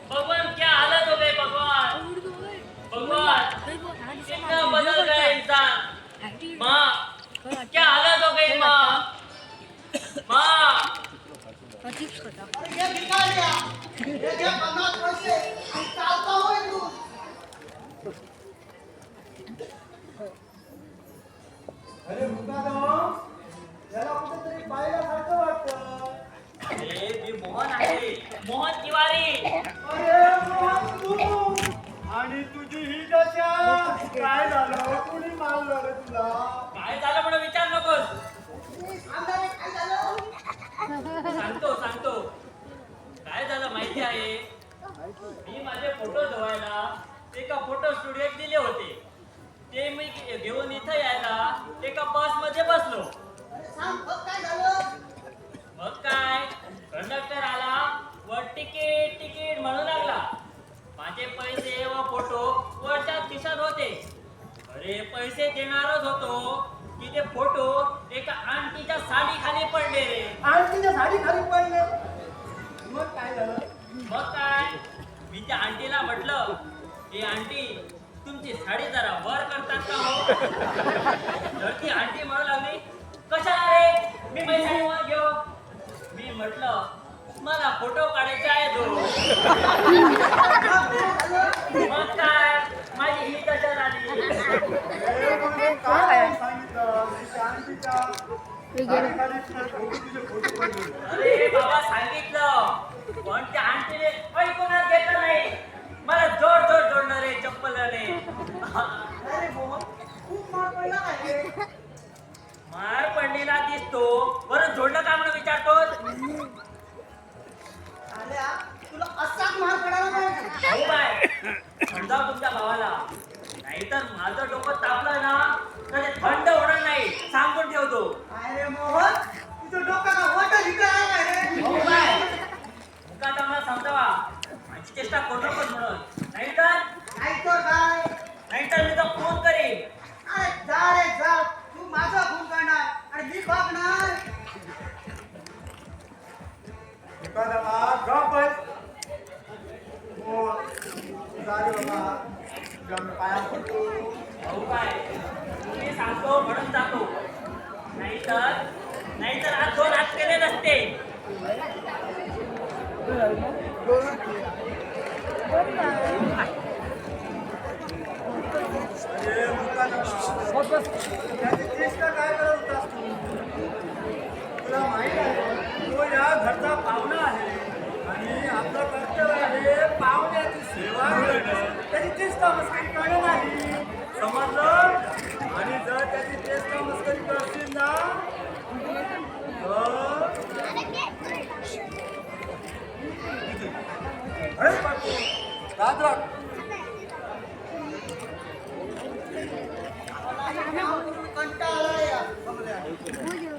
भगवान क्या हालत हो गई भगवान। भगवान कितना बदल गया इंसान। माँ क्या हालत हो गई माँ। माँ अरे याला कुठेतरी पाहिल्यासारखं वाटतं. मी मोहन आहे, मोहन तिवारी. अरे मोहन तू आणि तुझी ही दशा काय झालं? कुणी मारलं रे तुला? काय झालं म्हणून विचार नकोस. सांगतो काय झालं माहिती आहे. मी माझे फोटो धुवायला एका फोटो स्टुडिओत दिले होते. ते मी घेऊन इथं यायला एका बस मध्ये बसलो. मग काय कंडक्टर आला व तिकीट म्हणू लागला. माझे पैसे व फोटो वरच्या खिशात होते. अरे पैसे देणारच होतो की ते फोटो एका आंटीच्या साडी खाली पडले रे. आंटीच्या साडी खाली पडले. मग काय झालं? मग काय मी त्या आंटीला म्हटलं की आंटी तुमची साडी जरा वर करतात का हो. तर ती आंटी म्हणू लागली कशाला रे मी माझी साडी वर घेऊ. मी म्हटलं मला फोटो काढायचे आहे तो. मग काय माझी ही दशा झाली. काय सांगितलं? आंटीच्या साडी खाली तुझे फोटो पडले. अरे बाबा सांगितलं पण त्या आंटीने ऐकूनच घेतलं नाही. मला जोडणं रे चप्पलने. अरे मोहन खूप मार पडला आहे. मार पडलेला दिसतो बरं जोडलं का म्हणून विचारतोस. आल्या तुला असाच मार पडायला पाहिजे. हो बाय समजाव तुमच्या भावाला. नाहीतर माझं डोकं तापलं ना तर ते थंड होणार नाही सांगून ठेवतो. अरे मोहन तुझं डोकं का वाटत इकडे आहे रे. हो बाय मुका मला समजावा माझी चेष्टा करू नकोस म्हणून. नाहीतर काय मी तर फोन करीन. अरे जा रे जा. तू माझा खून करणार आणि मी बघणार. एखादा गप बस. हो चालेल बाबा तुझ्या मी पाया पडतो. हो काय तुम्ही सांगतो म्हणून जातो. नाहीतर आज दोन हात केले नसते. अरे मुका त्याची चेष्टा काय करत होतास तू? तुला माहित आहे तो या घरचा पाहुणा आहे आणि आपलं कर्तव्य आहे पाहुण्याची सेवा करणं. त्याची चेष्टा मस्करी करणं नाही. समजलं? आणि जर त्याची चेष्टा मस्करी करशील ना तर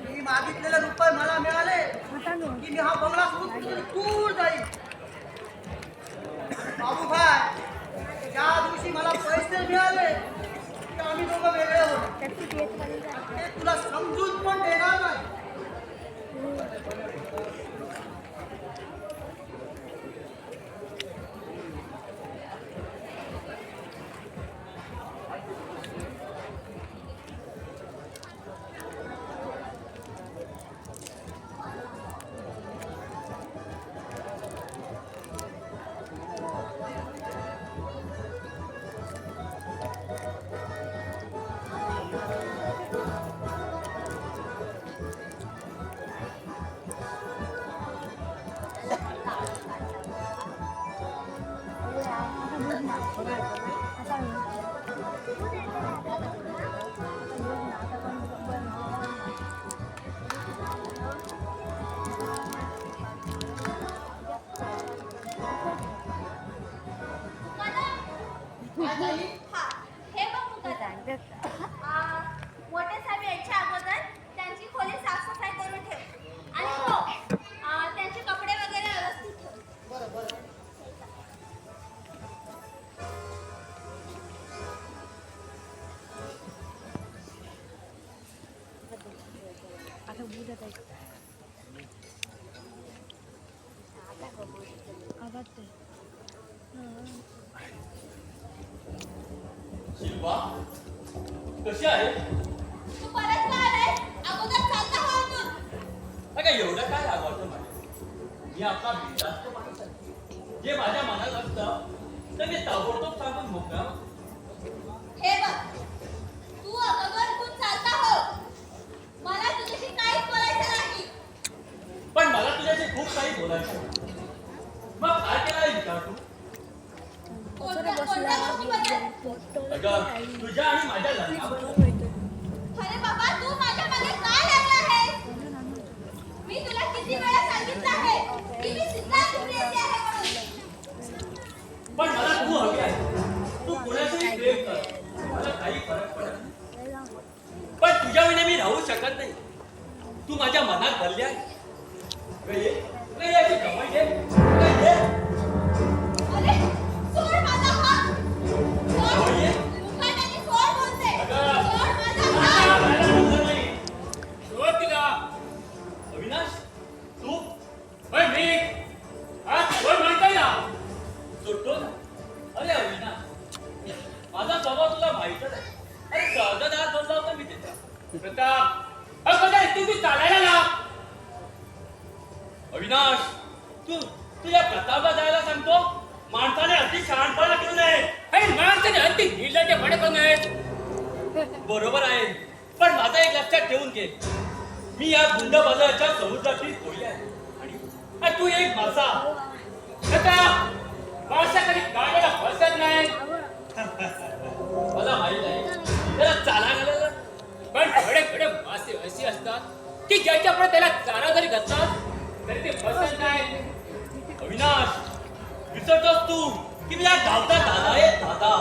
मी मागितलेले रुपये मला मिळाले की मी हा बंगला दूर जाईल. बाबू भाई ज्या दिवशी मला पैसे मिळाले तर आम्ही दोघं वेगळे होतो. ते तुला समजून पण देणार नाही. शिल्पा कशी आहे? तू परत का आलाय? अगोदर चालता हो इथून. अगं एवढं काय रागवतं माझ्या? मी आपला बिनधास्त माणूस आहे. जे माझ्या मनात असतं तर मी ताबडतोब सांगून मोकळा. हे बघ, तू अगोदर इथून चालता हो. मला तुझ्याशी काहीच बोलायचं नाही. पण मला तुझ्याशी खूप काही बोलायचं आहे. मग काय केलं आहे विचार तू? कोणत्या गोष्टीबद्दल? अगं तुझ्या आणि माझ्या लग्नाबद्दल. अरे बाबा, तू माझ्या मागे का लागला आहेस? मी तुला किती वेळा सांगितलं आहे की मी सिद्धार्थ प्रियसी आहे म्हणून. पण मला तू हवी आहे. तू कुणाचंही प्रेम कर, मला काही फरक पडत नाही. पण तुझ्या विना मी राहू शकत नाही. तू माझ्या मनात भरली आहे. अगं याची कमाई आहे. अगं ये. अरे, सोड माझा हात. सोड. ये. मुखाने सोड बोलते. अगं. सोड माझा आता हात. राहायला जमलं नाही. सोड तिला. अविनाश तू पण मी आज सोड म्हणताय ना. सोडतो ना. अरे अविनाश माझा स्वभाव तुला माहितच आहे. अरे सहजच हात धरला होता मी त्याचा. प्रताप अगं तू चालायला लाग. अविनाश तू तुझ्या प्रतापला जायला सांगतो. माणसाने अति शहाणपणा करू नये. अरे माणसाने अति निर्लज्जपणे करू नये. बरोबर आहे. पण माझं एक लक्षात ठेवून घे. मी या गुंडबाजाच्या समुद्रातील कोळी आहे आणि तू एक मासा. आता माणसा कधी गाड्याला फसत नाही. मला माहित आहे त्याला चाला घालायला. पण थोडे थोडे मासे अशी असतात की ज्याच्यापुढे त्याला चारा जरी घातला तरी ते फसत नाही. अविनाश विसरतोस तू की मी या गावचा दादा आहे. दादा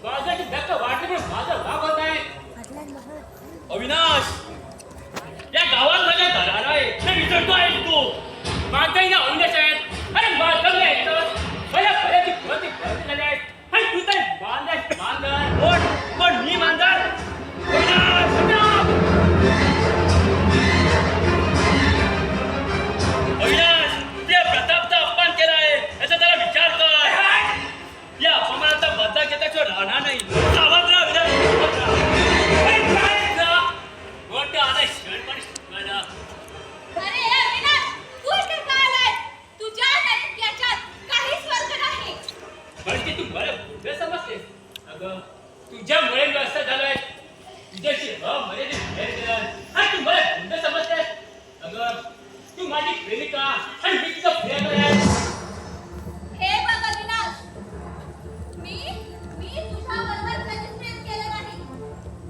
माझ्याची धक्का वाटली पण माझा भाग होत आहे. अविनाश या गावात माझ्या दरार आहे. ते विसरतो आहेस तू. माझाही ना अविनाश आहेत. अरे माझं नाही ऐकत. मला खऱ्याची भरती भरती झाली आहे. आणि तू तर बांधायच बांधर. पण मी मांजर. अविनाश अविनाश त्या प्रतापचा अपमान केला आहे याचा त्याला विचार कर. या अपमानाचा बदला घेण्याशिवाय राहणार नाही. सावध राहा अविनाश. अरे काय ना? मोठं आलंय शहाणपण शिकवायला. अरे अविनाश, तू इथे का आलाय? तुझ्या आणि याच्यात काहीच फरक नाही. पण की तू मला बुद्ध समजतेस. अगं तुझ्यामुळे मी असं झालोय. तुझ्याशी अमर्यादित प्रेम केलं आणि तू मला बुद्ध समजतेस. अगं तू माझी प्रेमिका आणि मी तुझा प्रेम आहे. हे बघ अविनाश, मी तुझ्याबरोबर कधीच प्रेम केलं नाही.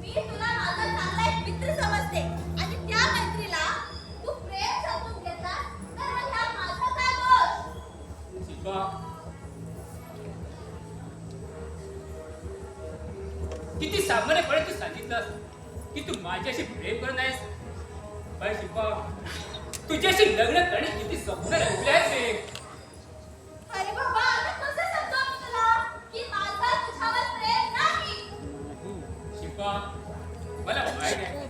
मी तुला माझा चांगला एक मित्र समजते आणि त्या मैत्रीला तू प्रेम समजून घेतला तर मग ह्या माझा काय दोष? शिल्पा, किती सामान्यपणे तू सांगितलंस की तू माझ्याशी प्रेम करत नाहीस. पण शिल्पा, तुझ्याशी लग्न करणे किती स्वप्न रंगले आहेत ते. अरे बाबा, आता कसं समजावू मी तुला की माझं तुझ्यावर प्रेम नाही? शिल्पा, मला माहित आहे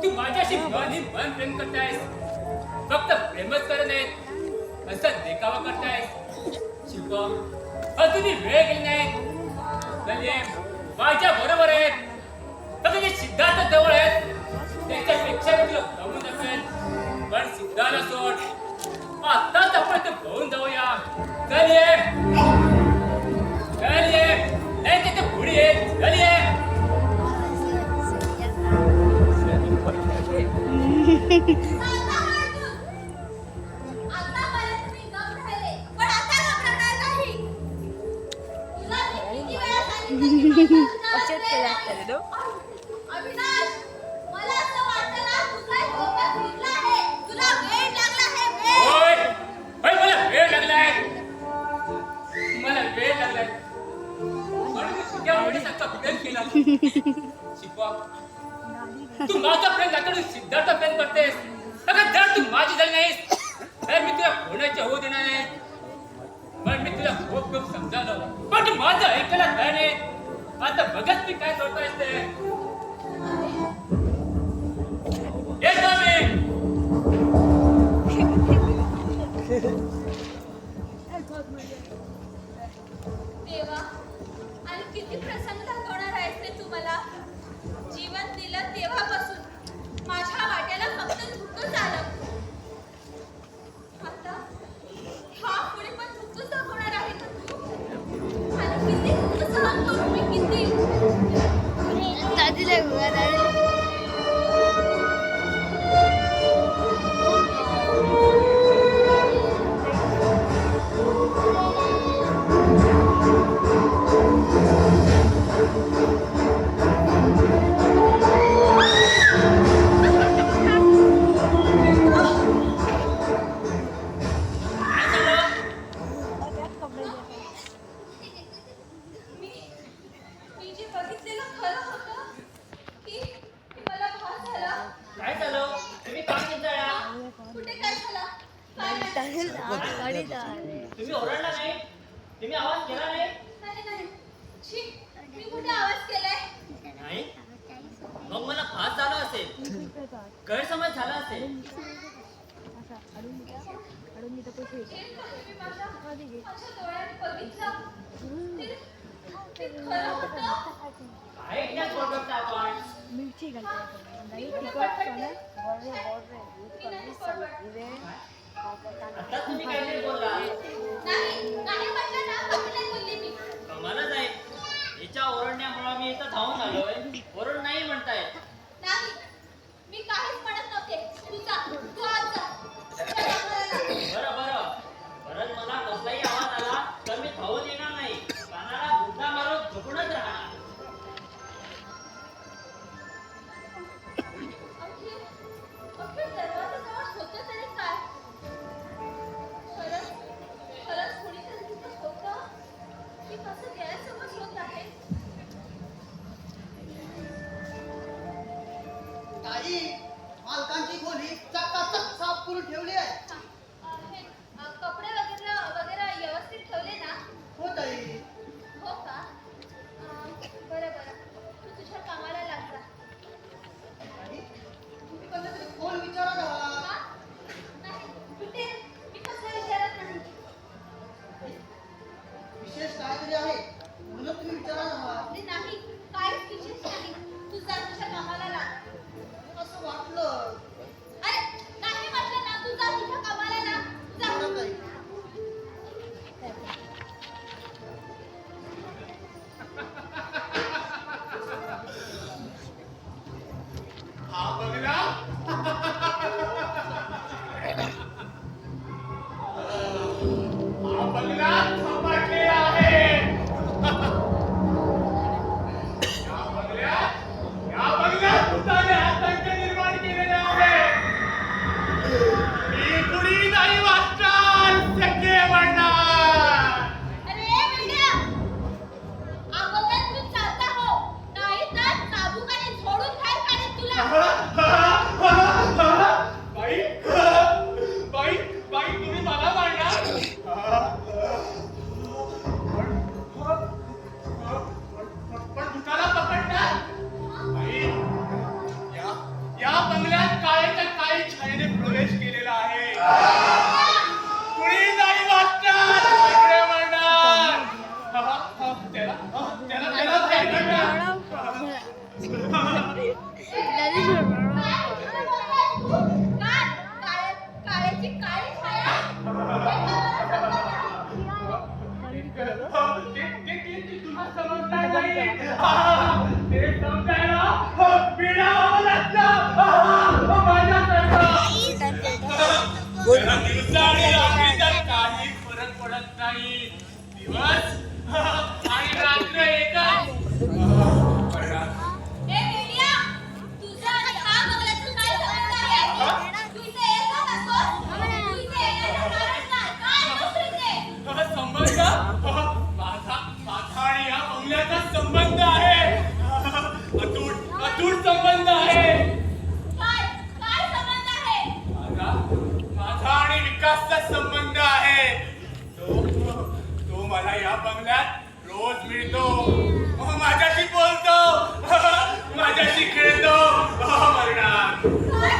तू माझ्याशी मन प्रेम करतायस. फक्त प्रेमच करत नाहीत, असं देखावा करतायस. शिल्पा, अजूनही वेळ गेली नाही. चल माझ्या बरोबर आहेत. फक्त जे सिद्धार्थ जवळ आहेत त्याच्यापेक्षा मी तुला गमून दाखवेन. पण सिद्धाला सोड. आत्ताच आपण ते बघून जाऊया. चल ये. चल ये. नाही त्याच्या पुढे ये. चल ये. आता हटून. आतापर्यंत मी गप्प राहिले, पण आता घाबरणार नाही. तुला मी किती वेळा सांगितलं की माझं तुझ्यावर प्रेम आहे. अविनाश, मला असं वाटतं ना तुझा डोका फिरला आहे. तुला वेळ लागला आहे, वेळ. होय. होय, मला वेळ लागलाय. मला वेळ लागलाय. म्हणून मी तुझ्या मुलीसारखा प्रेम केला. शिकवा. तू माझा प्रेम दाखवून सिद्धार्थ प्रेम करतेस. अगं जर तू माझी झाली नाहीस तर मी तुला कोणाच्या होऊ देणार नाही. पण मी तुला खूप खूप समजावलं, पण तू माझं ऐकायला तयार नाही. आता बघत मी काय करतोय ते. देवा, आणि किती प्रसंग दाखवणार आहेस रे तू मला. जीवन दिलं तेव्हापासून माझ्या वाट्याला फक्त दुःखच आलं. आता हा पुढे पण दुःखच दाखवणार आहे का तू? आणि किती दुःख सहन करू मी, किती. काय झालं? मी जे बघितलेलं खरं होतं की मला भास झाला. काय झालं? तुम्ही का किंचाळला? कुठे काय झाला? काय नाही. तुम्ही ओरडला नाही? तुम्ही आवाज केला नाही? नाही. छी, मी कुठे आवाज केलाय? नाही? मग मला फास झाला असेल, गैरसमज झाला असेल. हे मी माझ्या डोळ्यात बघितलं. ते खरं होतं. काय एकट्याच ओरडता आपण? मी नाही आता तुम्ही काहीतरी बोलला. नाही म्हटलं ना, कधी नाही बोलली मी. कमालच आहे. हिच्या ओरडण्यामुळे मी इथं धावून आलोय. ओरड नाही म्हणताय. नाही, मी काहीच म्हणत नव्हते. तू आज जा. बरं. परत मला कसलाही आवाज आला तर मी धावून येणार नाही. कानाला गुंडा मारून झोपूनच राहणार. अखेर दरवाजाजवळ होतं तरी काय? खरंच कोणीतरी तिथं होतं की कसं गैरसमज होत आहे? ताई, मालकांची खोली चकाचक साफ करून ठेवली आहे. कपडे वगैरे व्यवस्थित ठेवले ना? हो ताई. हो का? बरं. तू तुझ्या कामाला लाग जा. ताई, तुम्ही कसं तरी खोल विचारा ना. का? नाही, कुठे? मी कसं विचारत नाही. विशेष काहीतरी आहे म्हणून तुम्ही विचारा ना. नाही, काहीच विशेष नाही. तू जा तुझ्या कामाला लाग. असं वाटलं. अरे, नाही म्हटलं ना, तू जा तुझ्या कामाला लाग. जा. बरं ताई. हा बघला हा बघला झपाटलेला आहे. या बंगल्यात भूताने आतंक निर्माण केलेला आहे. मी कुणी नाही वाचणार, सगळे म्हणणार. अरे बेटा, अगोदर तू चालता हो, नाही तर चाबुकाने झोडून बाहेर काढेन तुला. बाई तुम्ही मला मारणार. पण भूताला पकडणार. बाई, या बंगल्यात काळेच्या काळी छायेने प्रवेश केलेला आहे. कुणी नाही वाचणार, सगळे म्हणणार. त्याला काय करणार? काळ्याची काळी छाया. ते तुला समजणार नाही. ते समजायला पिढ्या लागतं. माझ्यासारखं दिवसा आणि रात्रीचा काही फरक पडत नाही. दिवस आणि रात्र एकच. ए बेडिया, तुझा आणि हा बंगल्याचा काय संबंध आहे? तू इथे येत का नसतोस? तू इथे येण्याचं कारण काय? नोकरी ते? संबंध माझा आणि या बंगल्याचा संबंध आहे. अतूट संबंध आहे. काय संबंध आहे? माझा आणि विकासचा संबंध आहे. तो मला या बंगल्यात रोज मिळतो. माझ्याशी बोलतो. माझ्याशी खेळतो. मरणार. काय?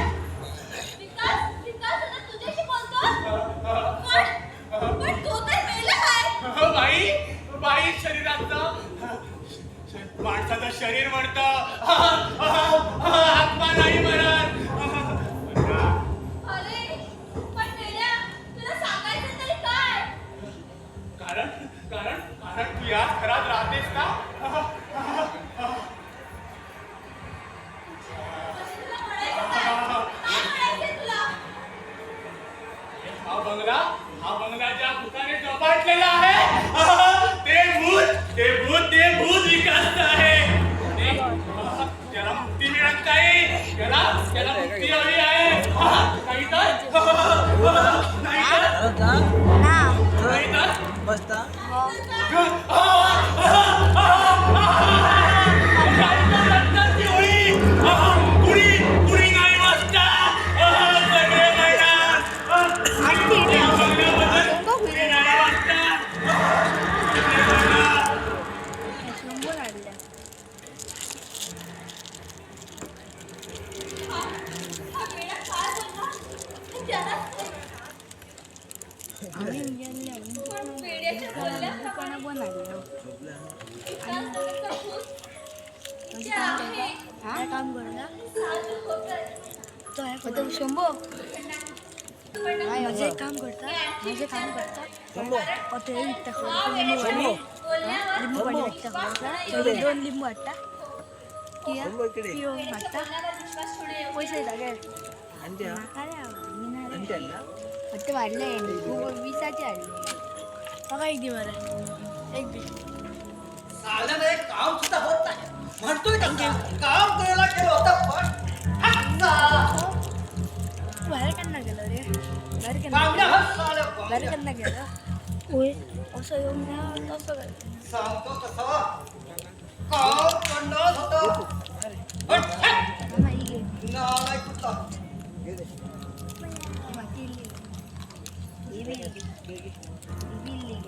विकास आता तुझ्याशी बोलतो? माणसाचं शरीर मरतं आत्मा नाही मरत. अरे पण मेल्या तुला सांगायचं तरी काय कारण कारण कारण तू याच घरात राहतेस का? म्हणजे तुला म्हणायचं काय म्हणायचंय तुला हा बंगला ज्या भूताने झपाटलेला आहे ते भूत विकास आहे. त्याला मुक्ती मिळत नाही. त्याला मुक्ती हवी आहे. नाही कुणी नाही वाजता सगळे हा मेल्या काय बोलला त्याला पण मेल्याच्या बोलल्याप्रमाणे शंभो माझे काम करता लिंबू पाणी वाटतं दोन लिंबू वाटता पिऊन वाटता पैसे लागेल वाटतं वाढलंय विसाचे वाढले बघा एक दिवस एक दिवस साल्याला एक काम सुद्धा होत नाही. म्हणतोय तसा काम करायला केलं होतं पण बाहेर त्यांना गेलं रे बाहेर कामल्या हा साल्या बाहेर त्यांना गेलं होय असं येऊन द्या असं काय सांगतो तसं काम पन्नास होतं. पण नाही गे नालायक कुठला.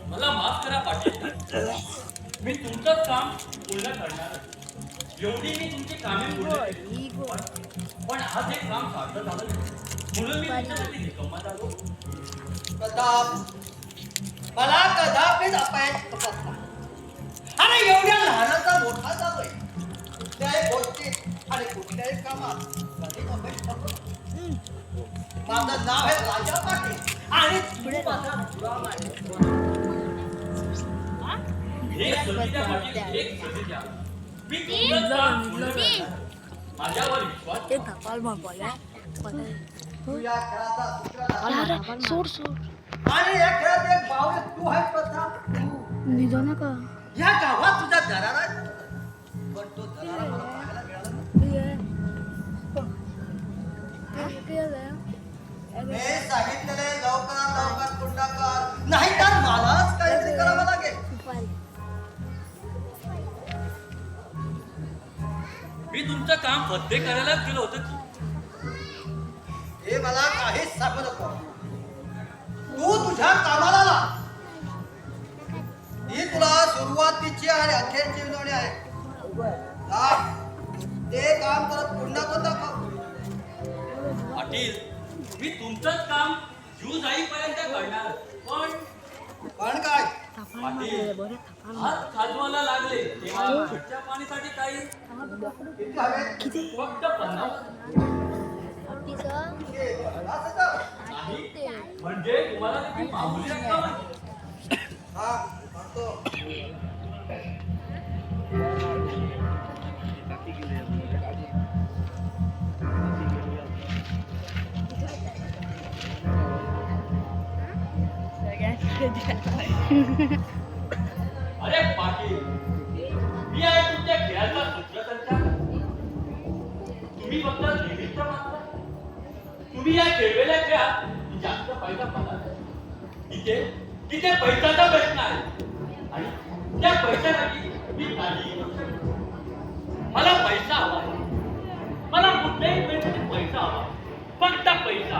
मला माफ करा पाटील, मी तुमचंच काम पूर्ण करणार. एवढी मी तुमची कामे पूर्ण केली. पण आज एक काम साध्य झालं नाही. म्हणून मी तुमच्यासाठी निकम्मा झालो. प्रताप मला कदापिच अपयश पसंत नाही. अरे एवढ्या लहानाचा मोठा झालोय. कुठल्याही गोष्टीत आणि कुठल्याही कामात कधीच अपयश पडतो नाही. माझं नाव आहे राजा पाटील आणि पुढे माझा गुलाम आहे. एक संधी द्या पाटील, एक संधी द्या. मी तुमचंच काम पूर्ण करणार. माझ्यावर विश्वास ते धपाल मापाला तू या खेळाचा सूत्रधार सोड आणि या खेळात एक बावळे तू आहेस प्रताप. निघा नका या गावात तुझा दरार आहे. पण तो दरार मला पाहायला मिळाला नाही. मी सांगितलेले लवकरात लवकर पूर्ण कर, नाहीतर मलाच काहीतरी करावं लागेल. मी तुमचं काम फत्ते करायलाच गेलो होतो की. हे मला काहीच सांगू नको. तू तुझ्या कामाला लाग. ही तुला सुरुवातीची आणि अखेरची विनवणी आहे. लाग. ते काम करत पुन्हा तो दाखव. पाटील, मी तुमचंच काम जीव जाईपर्यंत करणार. पण काय पाटील, हात खाजवायला लागले तेव्हा घरच्या पाणीसाठी काही किती हवे? फक्त 50. असं तर. नाही, म्हणजे तुम्हाला देखील मामूली रक्कम आहे. हा म्हणतो. अरे पाटील, मी आहे तुमच्या खेळाचा सूत्रसंचालक. तुम्ही फक्त निमित्त मात्र. तुम्ही या खेळलेल्या खेळात जास्त पैसा पाला. तिथे पैशाचा प्रश्न आहे आणि त्या पैशासाठी मी काहीही करू शकतो. मला पैसा हवा आहे. मला कुठल्याही वेळेसाठी पैसा हवा आहे. फक्त पैसा.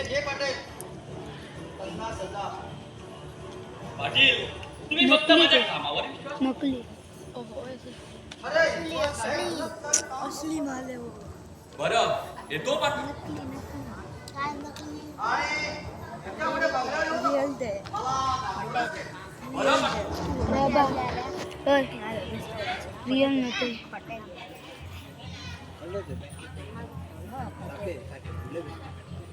हे पाटील 50,000. पाटील, तुम्ही फक्त माझ्या कामावर विश्वास. नकली अरे विश्वास नाही. असली माल आहे वो. बरं येतो पाटील. आणि त्याच्यामध्ये बघायला येऊ नको. रिअल ते बरं पाटील. रिअल नव्हते पटेल